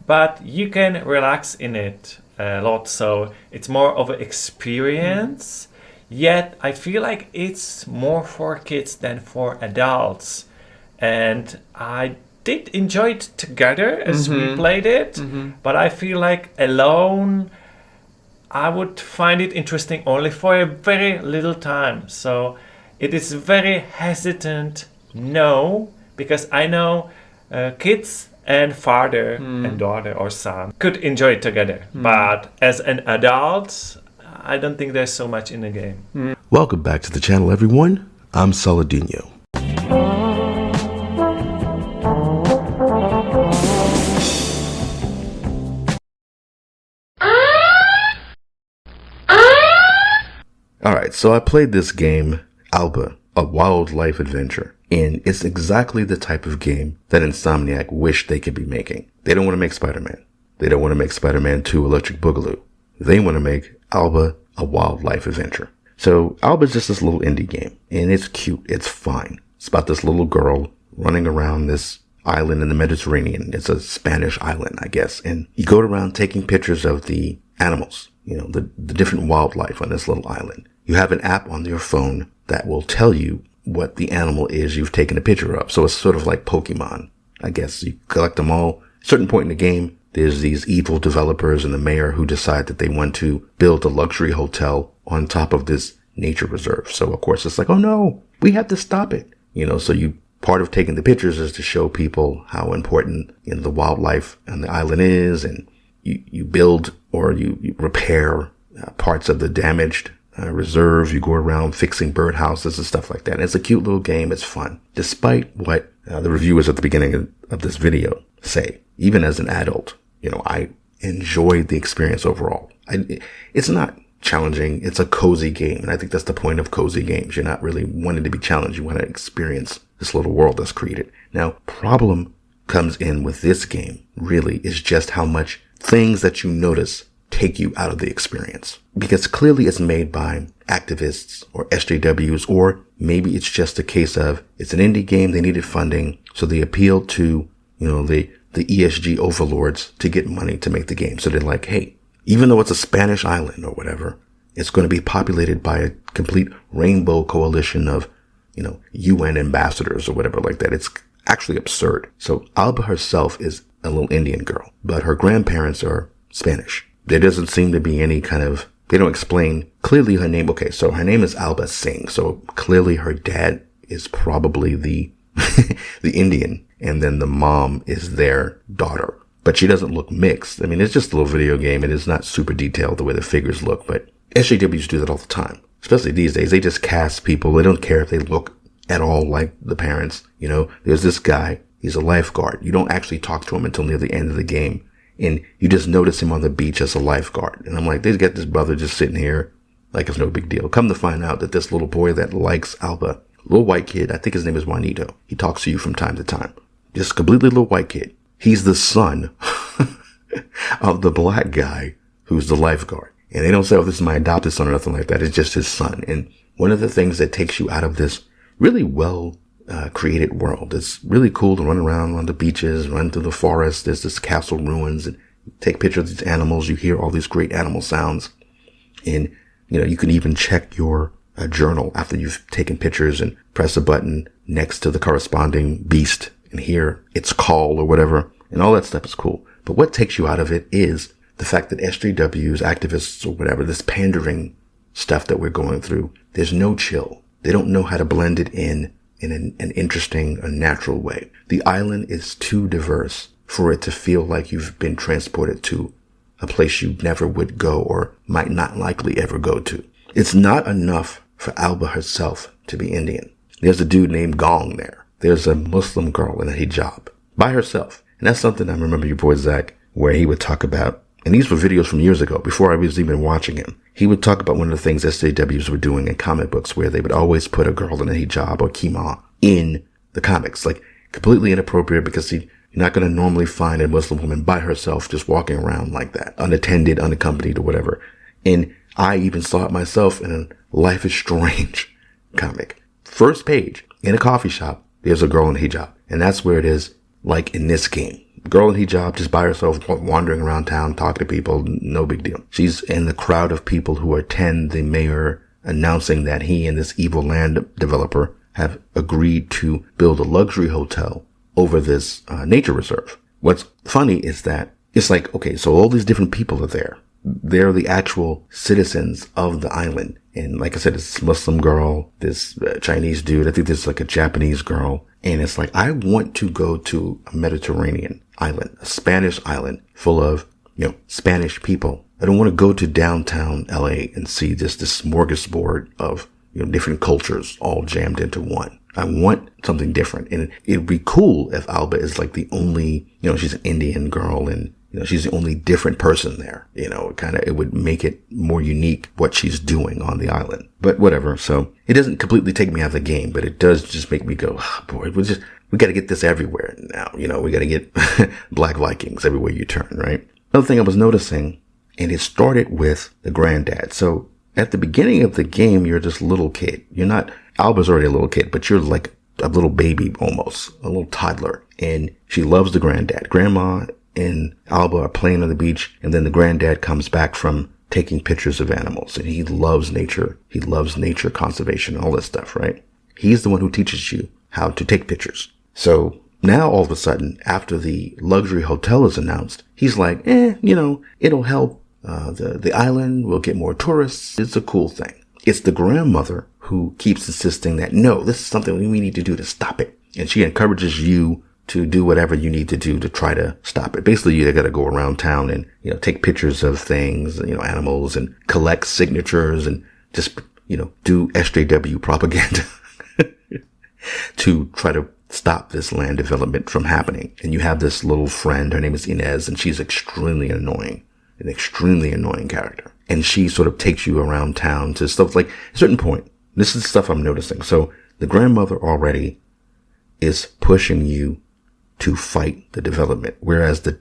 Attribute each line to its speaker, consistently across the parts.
Speaker 1: but you can relax in it a lot. So it's more of an experience. Yet I feel like it's more for kids than for adults. And I did enjoy it together as we played it, but I feel like alone I would find it interesting only for a very little time. So it is very hesitant no, because I know kids and father and daughter or son could enjoy it together. But as an adult, I don't think there's so much in the game.
Speaker 2: Welcome back to the channel, everyone. I'm Saladino. Alright, so I played this game, Alba, a wildlife adventure, and it's exactly the type of game that Insomniac wished they could be making. They don't want to make Spider-Man. They don't want to make Spider-Man 2 Electric Boogaloo. They want to make Alba a wildlife adventure. So Alba's just this little indie game, and it's cute, it's fine. It's about this little girl running around this island in the Mediterranean. It's a Spanish island, I guess, and you go around taking pictures of the animals, the different wildlife on this little island. You have an app on your phone that will tell you what the animal is you've taken a picture of. So it's sort of like Pokemon, I guess. You collect them all. At a certain point in the game, there's these evil developers and the mayor who decide that they want to build a luxury hotel on top of this nature reserve. So of course it's like, oh no, we have to stop it. So part of taking the pictures is to show people how important the wildlife on the island is, and you build or you repair parts of the damaged reserve. You go around fixing birdhouses and stuff like that. And it's a cute little game. It's fun. Despite what the reviewers at the beginning of this video say, even as an adult, I enjoyed the experience overall. It's not challenging. It's a cozy game. And I think that's the point of cozy games. You're not really wanting to be challenged. You want to experience this little world that's created. Now, problem comes in with this game really is just how much things that you notice take you out of the experience, because clearly it's made by activists or SJWs, or maybe it's just a case of it's an indie game. They needed funding. So they appealed to, the ESG overlords to get money to make the game. So they're like, hey, even though it's a Spanish island or whatever, it's going to be populated by a complete rainbow coalition of, UN ambassadors or whatever like that. It's actually absurd. So Alba herself is a little Indian girl, but her grandparents are Spanish. There doesn't seem to be any they don't explain clearly her name. Okay, so her name is Alba Singh. So clearly her dad is probably the Indian, and then the mom is their daughter. But she doesn't look mixed. I mean, it's just a little video game, and it's not super detailed the way the figures look, but SJWs do that all the time. Especially these days. They just cast people. They don't care if they look at all like the parents. There's this guy. He's a lifeguard. You don't actually talk to him until near the end of the game. And you just notice him on the beach as a lifeguard. And I'm like, they got this brother just sitting here like it's no big deal. Come to find out that this little boy that likes Alba, little white kid, I think his name is Juanito. He talks to you from time to time. Just a completely little white kid. He's the son of the black guy who's the lifeguard. And they don't say, oh, this is my adopted son or nothing like that. It's just his son. And one of the things that takes you out of this really well created world. It's really cool to run around on the beaches, run through the forest. There's this castle ruins, and take pictures of these animals. You hear all these great animal sounds. And, you can even check your journal after you've taken pictures and press a button next to the corresponding beast and hear its call or whatever. And all that stuff is cool. But what takes you out of it is the fact that SJWs, activists or whatever, this pandering stuff that we're going through, there's no chill. They don't know how to blend it in an interesting, a natural way. The island is too diverse for it to feel like you've been transported to a place you never would go or might not likely ever go to. It's not enough for Alba herself to be Indian. There's a dude named Gong there. There's a Muslim girl in a hijab by herself. And that's something I remember your boy Zach, where he would talk about, and these were videos from years ago before I was even watching him. He would talk about one of the things SJWs were doing in comic books, where they would always put a girl in a hijab or kima in the comics, like completely inappropriate, because you're not going to normally find a Muslim woman by herself just walking around like that, unattended, unaccompanied or whatever. And I even saw it myself in a Life is Strange comic. First page, in a coffee shop, there's a girl in a hijab. And that's where it is like in this game. girl in hijab just by herself wandering around town, talking to people. No big deal. She's in the crowd of people who attend the mayor announcing that he and this evil land developer have agreed to build a luxury hotel over this nature reserve. What's funny is that it's like, okay, so all these different people are there. They're the actual citizens of the island. And like I said, this Muslim girl, this Chinese dude, I think there's like a Japanese girl. And it's like, I want to go to a Mediterranean island, a Spanish island full of, Spanish people. I don't want to go to downtown LA and see this smorgasbord of, different cultures all jammed into one. I want something different. And it'd be cool if Alba is like the only, she's an Indian girl and, she's the only different person there. It would make it more unique what she's doing on the island. But whatever. So it doesn't completely take me out of the game, but it does just make me go, oh, boy, we got to get this everywhere now. We got to get Black Vikings everywhere you turn, right? Another thing I was noticing, and it started with the granddad. So at the beginning of the game, you're this little kid. Alba's already a little kid, but you're like a little baby almost, a little toddler. And she loves the granddad. Grandma and Alba are playing on the beach, and then the granddad comes back from taking pictures of animals, and he loves nature. He loves nature conservation, all this stuff, right? He's the one who teaches you how to take pictures. So now all of a sudden, after the luxury hotel is announced, he's like, it'll help the island. We'll get more tourists. It's a cool thing. It's the grandmother who keeps insisting that, no, this is something we need to do to stop it. And she encourages you to do whatever you need to do to try to stop it. Basically, you got to go around town and, take pictures of things, animals, and collect signatures and just, do SJW propaganda to try to stop this land development from happening. And you have this little friend, her name is Inez, and she's extremely annoying, an extremely annoying character. And she sort of takes you around town to stuff like a certain point. This is the stuff I'm noticing. So the grandmother already is pushing you to fight the development. Whereas the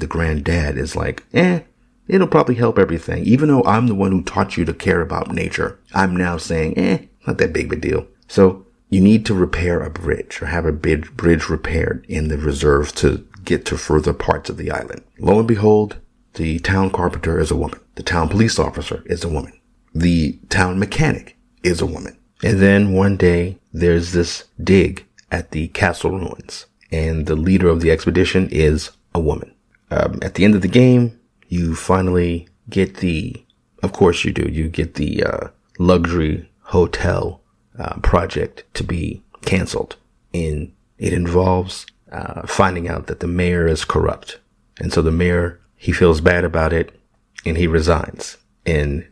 Speaker 2: granddad is like, it'll probably help everything. Even though I'm the one who taught you to care about nature, I'm now saying, not that big of a deal. So you need to repair a bridge or have a bridge repaired in the reserve to get to further parts of the island. Lo and behold, the town carpenter is a woman. The town police officer is a woman. The town mechanic is a woman. And then one day there's this dig at the castle ruins, and the leader of the expedition is a woman. At the end of the game, you finally get of course you do, you get the luxury hotel project to be canceled. And it involves finding out that the mayor is corrupt. And so the mayor, he feels bad about it and he resigns. And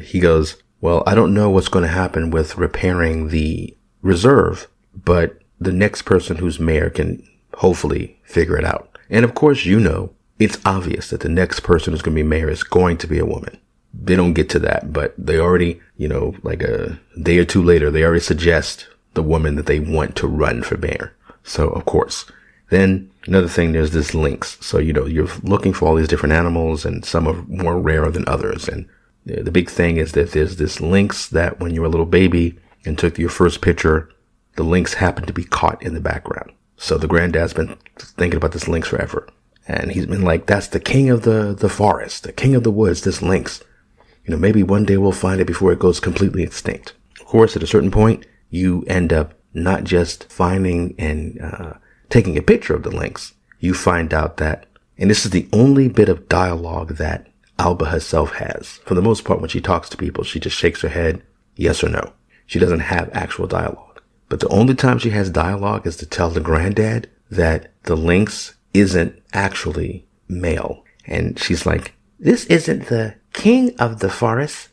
Speaker 2: he goes, well, I don't know what's going to happen with repairing the reserve, but the next person who's mayor can hopefully figure it out. And of course, it's obvious that the next person who's going to be mayor is going to be a woman. They don't get to that, but they already, like a day or two later, they already suggest the woman that they want to run for mayor. So of course, then another thing, there's this Lynx. So, you're looking for all these different animals, and some are more rare than others. And the big thing is that there's this Lynx that when you were a little baby and took your first picture, the Lynx happened to be caught in the background. So the granddad's been thinking about this Lynx forever. And he's been like, that's the king of the forest, the king of the woods, this Lynx. Maybe one day we'll find it before it goes completely extinct. Of course, at a certain point, you end up not just finding and taking a picture of the Lynx. You find out that, and this is the only bit of dialogue that Alba herself has. For the most part, when she talks to people, she just shakes her head, yes or no. She doesn't have actual dialogue. But the only time she has dialogue is to tell the granddad that the Lynx isn't actually male. And she's like, this isn't the king of the forest.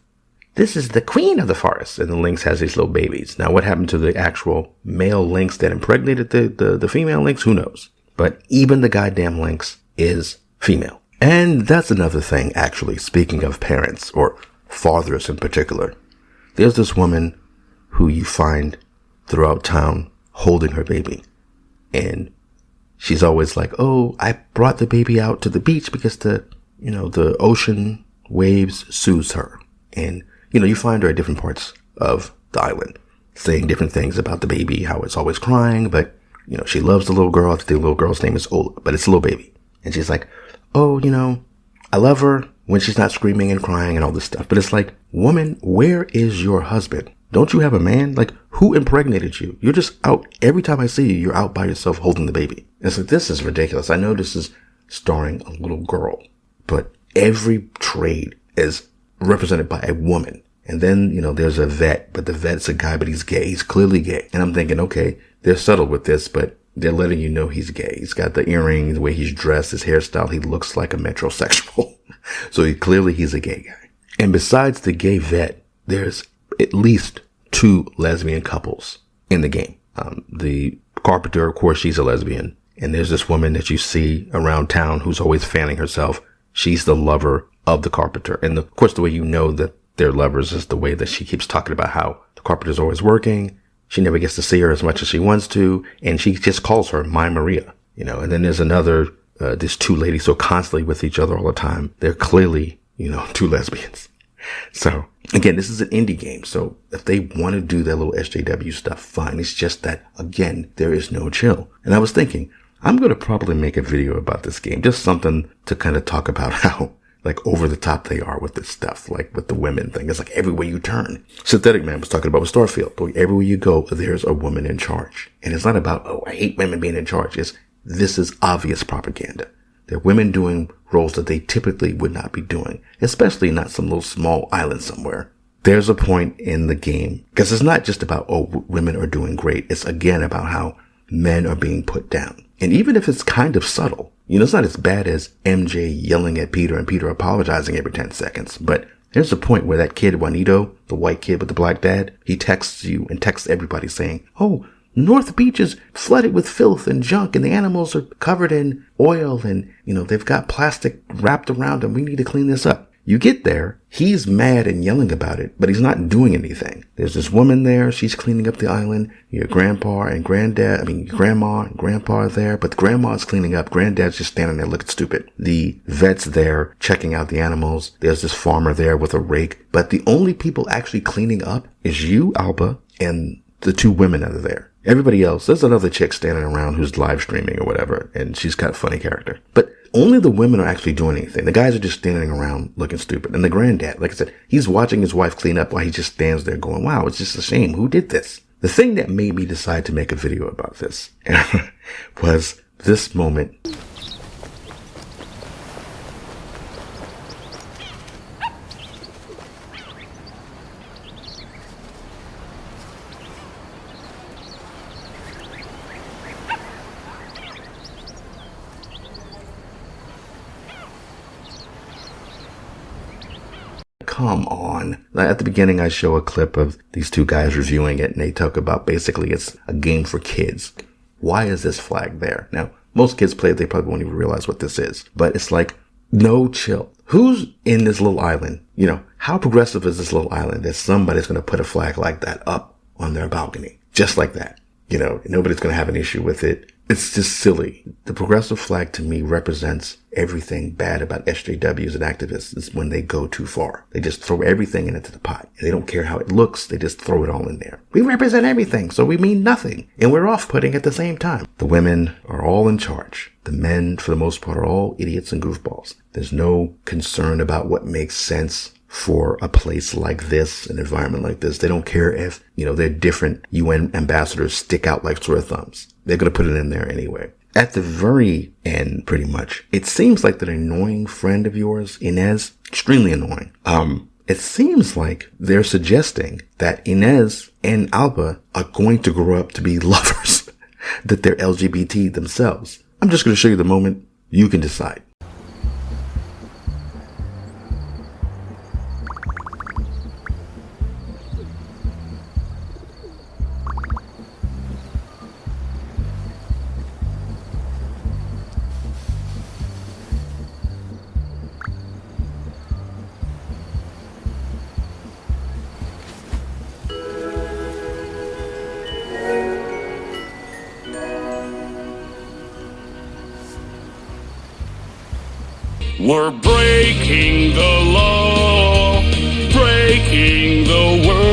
Speaker 2: This is the queen of the forest. And the Lynx has these little babies. Now, what happened to the actual male Lynx that impregnated the female Lynx? Who knows? But even the goddamn Lynx is female. And that's another thing, actually, speaking of parents, or fathers in particular. There's this woman who you find throughout town holding her baby. And she's always like, oh, I brought the baby out to the beach because the ocean waves soothes her. And, you find her at different parts of the island saying different things about the baby, how it's always crying, but she loves the little girl. I think the little girl's name is Ola, but it's a little baby. And she's like, oh, I love her when she's not screaming and crying and all this stuff. But it's like, woman, where is your husband? Don't you have a man? Like, who impregnated you? You're just out. Every time I see you, you're out by yourself holding the baby. And it's like, this is ridiculous. I know this is starring a little girl, but every trade is represented by a woman. And then, there's a vet, but the vet's a guy, but he's gay. He's clearly gay. And I'm thinking, okay, they're subtle with this, but they're letting you know he's gay. He's got the earrings, the way he's dressed, his hairstyle. He looks like a metrosexual. So he's a gay guy. And besides the gay vet, there's at least 2 lesbian couples in the game. The carpenter, of course, she's a lesbian. And there's this woman that you see around town who's always fanning herself. She's the lover of the carpenter. And of course, the way you know that they're lovers is the way that she keeps talking about how the carpenter's always working. She never gets to see her as much as she wants to. And she just calls her My Maria, And then there's there's 2 ladies so constantly with each other all the time. They're clearly, 2 lesbians. So again, this is an indie game. So if they want to do their little SJW stuff, fine. It's just that, again, there is no chill. And I was thinking, I'm going to probably make a video about this game. Just something to kind of talk about how over the top they are with this stuff, like with the women thing. It's like everywhere you turn. Synthetic Man was talking about with Starfield. But everywhere you go, there's a woman in charge. And it's not about, oh, I hate women being in charge. This is obvious propaganda. They're women doing roles that they typically would not be doing, especially not some little small island somewhere. There's a point in the game, because it's not just about, oh, women are doing great. It's again about how men are being put down. And even if it's kind of subtle, it's not as bad as MJ yelling at Peter and Peter apologizing every 10 seconds. But there's a point where that kid, Juanito, the white kid with the black dad, he texts you and texts everybody saying, oh, North Beach is flooded with filth and junk and the animals are covered in oil and, they've got plastic wrapped around them. We need to clean this up. You get there, he's mad and yelling about it, but he's not doing anything. There's this woman there. She's cleaning up the island. Your grandma and grandpa are there, but the grandma's cleaning up. Granddad's just standing there looking stupid. The vet's there checking out the animals. There's this farmer there with a rake, but the only people actually cleaning up is you, Alba, and the 2 women that are there. Everybody else, there's another chick standing around who's live streaming or whatever, and she's got a funny character. But only the women are actually doing anything. The guys are just standing around looking stupid. And the granddad, like I said, he's watching his wife clean up while he just stands there going, wow, it's just a shame. Who did this? The thing that made me decide to make a video about this was this moment. Come on. At the beginning, I show a clip of these 2 guys reviewing it, and they talk about basically it's a game for kids. Why is this flag there? Now, most kids play it, they probably won't even realize what this is. But it's like, no chill. Who's in this little island? How progressive is this little island that somebody's going to put a flag like that up on their balcony? Just like that. Nobody's going to have an issue with it. It's just silly. The progressive flag to me represents everything bad about SJWs and activists is when they go too far. They just throw everything into the pot. And they don't care how it looks. They just throw it all in there. We represent everything, so we mean nothing. And we're off-putting at the same time. The women are all in charge. The men, for the most part, are all idiots and goofballs. There's no concern about what makes sense for a place like this, an environment like this. They don't care if, their different UN ambassadors stick out like sore thumbs. They're going to put it in there anyway. At the very end, pretty much, it seems like that annoying friend of yours, Inez, extremely annoying. It seems like they're suggesting that Inez and Alba are going to grow up to be lovers, that they're LGBT themselves. I'm just going to show you the moment. You can decide.
Speaker 3: We're breaking the law, breaking the world.